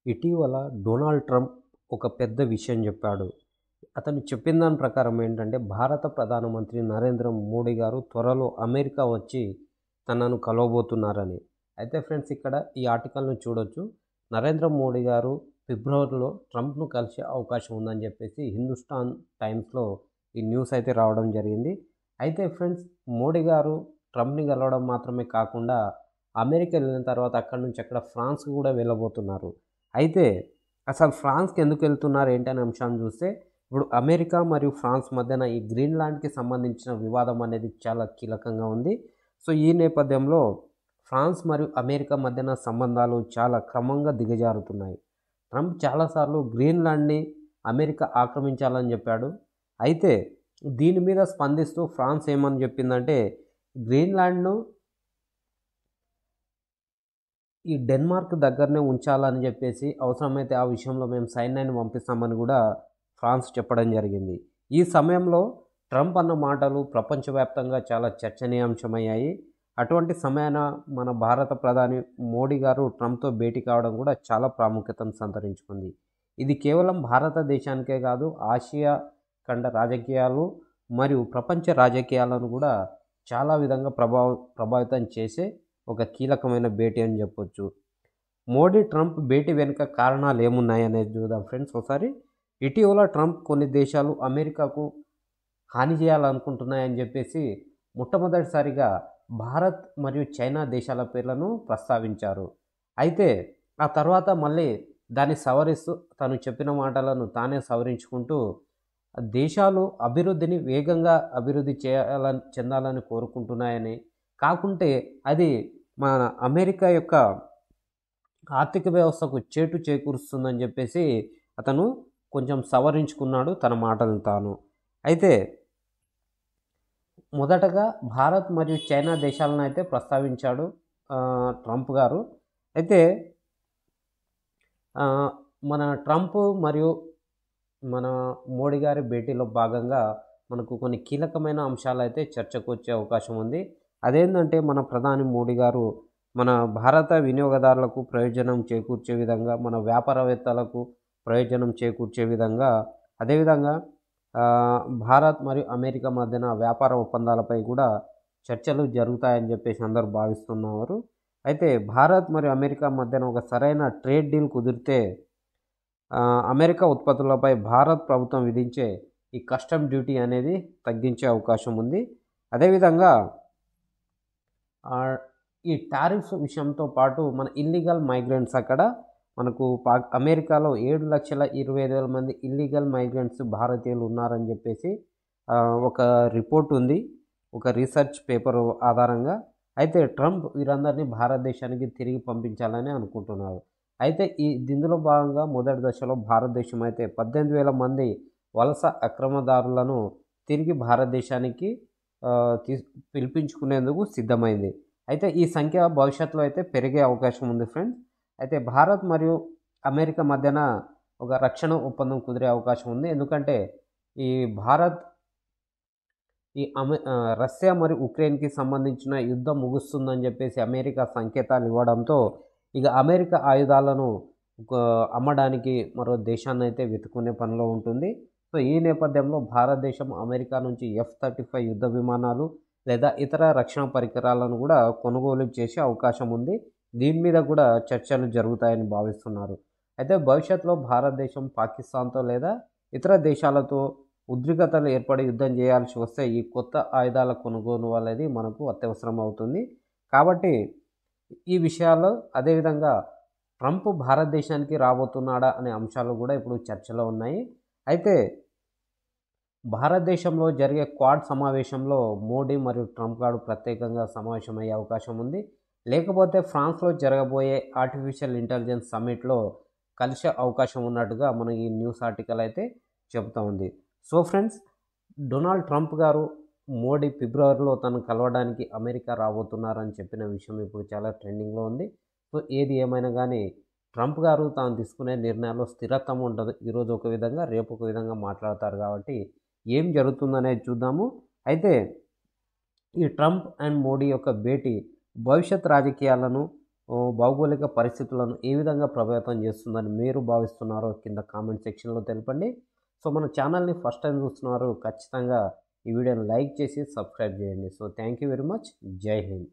ఇటీవల Donald Trump ఒక పెద్ద విషయం చెప్పాడు. అతను చెప్పిన దాని ప్రకారం ఏంటంటే, భారత ప్రధానమంత్రి నరేంద్ర మోడీ గారు త్వరలో అమెరికా వచ్చి తనను కలవబోతున్నారని. అయితే ఫ్రెండ్స్, ఇక్కడ ఈ ఆర్టికల్‌ని చూడొచ్చు. నరేంద్ర మోడీ గారు ఫిబ్రవరిలో ట్రంప్‌ను కలిసే అవకాశం ఉందని చెప్పేసి హిందుస్థాన్ టైమ్స్‌లో ఈ న్యూస్ అయితే రావడం జరిగింది. అయితే ఫ్రెండ్స్, మోడీ గారు ట్రంప్‌ని కలవడం మాత్రమే కాకుండా అమెరికా వెళ్ళిన తర్వాత అక్కడి నుంచి అక్కడ ఫ్రాన్స్‌కి కూడా వెళ్ళబోతున్నారు. అయితే అసలు ఫ్రాన్స్‌కి ఎందుకు వెళ్తున్నారు ఏంటి అనే అంశాన్ని చూస్తే, ఇప్పుడు అమెరికా మరియు ఫ్రాన్స్ మధ్యన ఈ గ్రీన్‌లాండ్‌కి సంబంధించిన వివాదం అనేది చాలా కీలకంగా ఉంది. సో, ఈ నేపథ్యంలో ఫ్రాన్స్ మరియు అమెరికా మధ్యన సంబంధాలు చాలా క్రమంగా దిగజారుతున్నాయి. ట్రంప్ చాలాసార్లు గ్రీన్‌లాండ్‌ని అమెరికా ఆక్రమించాలని చెప్పాడు. అయితే దీని మీద స్పందిస్తూ ఫ్రాన్స్ ఏమని చెప్పిందంటే, గ్రీన్‌లాండ్‌ను ఈ డెన్మార్క్ దగ్గరనే ఉంచాలని చెప్పేసి, అవసరమైతే ఆ విషయంలో మేము సైన్యాన్ని పంపిస్తామని కూడా ఫ్రాన్స్ చెప్పడం జరిగింది. ఈ సమయంలో ట్రంప్ అన్న మాటలు ప్రపంచవ్యాప్తంగా చాలా చర్చనీయాంశమయ్యాయి. అటువంటి సమయాన మన భారత ప్రధాని మోడీ గారు ట్రంప్‌తో భేటీ కావడం కూడా చాలా ప్రాముఖ్యతను సంతరించుకుంది. ఇది కేవలం భారతదేశానికే కాదు, ఆసియా ఖండ రాజకీయాలు మరియు ప్రపంచ రాజకీయాలను కూడా చాలా విధంగా ప్రభావితం చేసే ఒక కీలకమైన భేటీ అని చెప్పొచ్చు. మోడీ ట్రంప్ భేటీ వెనుక కారణాలు ఏమున్నాయనేది చూద్దాం ఫ్రెండ్స్ ఒకసారి. ఇటీవల ట్రంప్ కొన్ని దేశాలు అమెరికాకు హాని చేయాలనుకుంటున్నాయని చెప్పేసి మొట్టమొదటిసారిగా భారత్ మరియు చైనా దేశాల పేర్లను ప్రస్తావించారు. అయితే ఆ తర్వాత మళ్ళీ దాన్ని సవరిస్తూ తను చెప్పిన మాటలను తానే సవరించుకుంటూ, దేశాలు అభివృద్ధిని వేగంగా అభివృద్ధి చెందాలని కోరుకుంటున్నాయని, కాకుంటే అది మన అమెరికా యొక్క ఆర్థిక వ్యవస్థకు చేటు చేకూరుస్తుందని చెప్పేసి అతను కొంచెం సవరించుకున్నాడు తన మాటలను తాను. అయితే మొదటగా భారత్ మరియు చైనా దేశాలను అయితే ప్రస్తావించాడు ట్రంప్ గారు. అయితే మన ట్రంప్ మరియు మన మోడీ గారి భేటీలో భాగంగా మనకు కొన్ని కీలకమైన అంశాలు అయితే చర్చకు వచ్చే అవకాశం ఉంది. అదేంటంటే, మన ప్రధాని మోడీ గారు మన భారత వినియోగదారులకు ప్రయోజనం చేకూర్చే విధంగా, మన వ్యాపారవేత్తలకు ప్రయోజనం చేకూర్చే విధంగా, అదేవిధంగా భారత్ మరియు అమెరికా మధ్యన వ్యాపార ఒప్పందాలపై కూడా చర్చలు జరుగుతాయని చెప్పేసి అందరూ భావిస్తున్నారు. అయితే భారత్ మరియు అమెరికా మధ్యన ఒక సరైన ట్రేడ్ డీల్ కుదిరితే అమెరికా ఉత్పత్తులపై భారత్ ప్రభుత్వం విధించే ఈ కస్టమ్ డ్యూటీ అనేది తగ్గించే అవకాశం ఉంది. అదేవిధంగా ఈ టారిఫ్స్ విషయంతో పాటు మన ఇల్లీగల్ మైగ్రెంట్స్ అక్కడ మనకు అమెరికాలో 7,25,000 మంది ఇల్లీగల్ మైగ్రెంట్స్ భారతీయులు ఉన్నారని చెప్పేసి ఒక రిపోర్ట్ ఉంది, ఒక రీసెర్చ్ పేపర్ ఆధారంగా. అయితే ట్రంప్ వీరందరినీ భారతదేశానికి తిరిగి పంపించాలని అనుకుంటున్నారు. అయితే ఇందులో భాగంగా మొదటి దశలో భారతదేశం అయితే 18,000 మంది వలస అక్రమదారులను తిరిగి భారతదేశానికి పిలిపించుకునేందుకు సిద్ధమైంది. అయితే ఈ సంఖ్య భవిష్యత్తులో అయితే పెరిగే అవకాశం ఉంది ఫ్రెండ్స్. అయితే భారత్ మరియు అమెరికా మధ్యన ఒక రక్షణ ఒప్పందం కుదిరే అవకాశం ఉంది. ఎందుకంటే ఈ భారత్ రష్యా మరియు ఉక్రెయిన్‌కి సంబంధించిన యుద్ధం ముగుస్తుందని చెప్పేసి అమెరికా సంకేతాలు ఇవ్వడంతో, ఇక అమెరికా ఆయుధాలను అమ్మడానికి మరో దేశాన్ని అయితే వెతుక్కునే పనిలో ఉంటుంది. సో, ఈ నేపథ్యంలో భారతదేశం అమెరికా నుంచి F-35 యుద్ధ విమానాలు లేదా ఇతర రక్షణ పరికరాలను కూడా కొనుగోలు చేసే అవకాశం ఉంది. దీని మీద కూడా చర్చలు జరుగుతాయని భావిస్తున్నారు. అయితే భవిష్యత్తులో భారతదేశం పాకిస్తాన్‌తో లేదా ఇతర దేశాలతో ఉద్రిక్తతలు ఏర్పడి యుద్ధం చేయాల్సి వస్తే ఈ కొత్త ఆయుధాల కొనుగోలు అనేది మనకు అత్యవసరం అవుతుంది. కాబట్టి ఈ విషయాల్లో, అదేవిధంగా ట్రంప్ భారతదేశానికి రాబోతున్నాడా అనే అంశాలు కూడా ఇప్పుడు చర్చలో ఉన్నాయి. అయితే భారతదేశంలో జరిగే క్వాడ్ సమావేశంలో మోడీ మరియు ట్రంప్ గారు ప్రత్యేకంగా సమావేశమయ్యే అవకాశం ఉంది. లేకపోతే ఫ్రాన్స్లో జరగబోయే ఆర్టిఫిషియల్ ఇంటెలిజెన్స్ సమ్మిట్లో కలిసే అవకాశం ఉన్నట్టుగా మన ఈ న్యూస్ ఆర్టికల్ అయితే చెబుతూ ఉంది. సో ఫ్రెండ్స్, డొనాల్డ్ ట్రంప్ గారు మోడీ ఫిబ్రవరిలో తను కలవడానికి అమెరికా రాబోతున్నారని చెప్పిన విషయం ఇప్పుడు చాలా ట్రెండింగ్లో ఉంది. సో, ఏది ఏమైనా కానీ ట్రంప్ గారు తాను తీసుకునే నిర్ణయాల్లో స్థిరత్వం ఉండదు. ఈరోజు ఒక విధంగా, రేపు ఒక విధంగా మాట్లాడతారు కాబట్టి ఏం జరుగుతుందనేది చూద్దాము. అయితే ఈ ట్రంప్ అండ్ మోడీ యొక్క భేటీ భవిష్యత్ రాజకీయాలను భౌగోళిక పరిస్థితులను ఏ విధంగా ప్రభావితం చేస్తుందని మీరు భావిస్తున్నారో కింద కామెంట్ సెక్షన్లో తెలపండి. సో మన ఛానల్ని ఫస్ట్ టైం చూస్తున్నారు, ఖచ్చితంగా ఈ వీడియోని లైక్ చేసి సబ్స్క్రైబ్ చేయండి. So thank you very much. జై హింద్.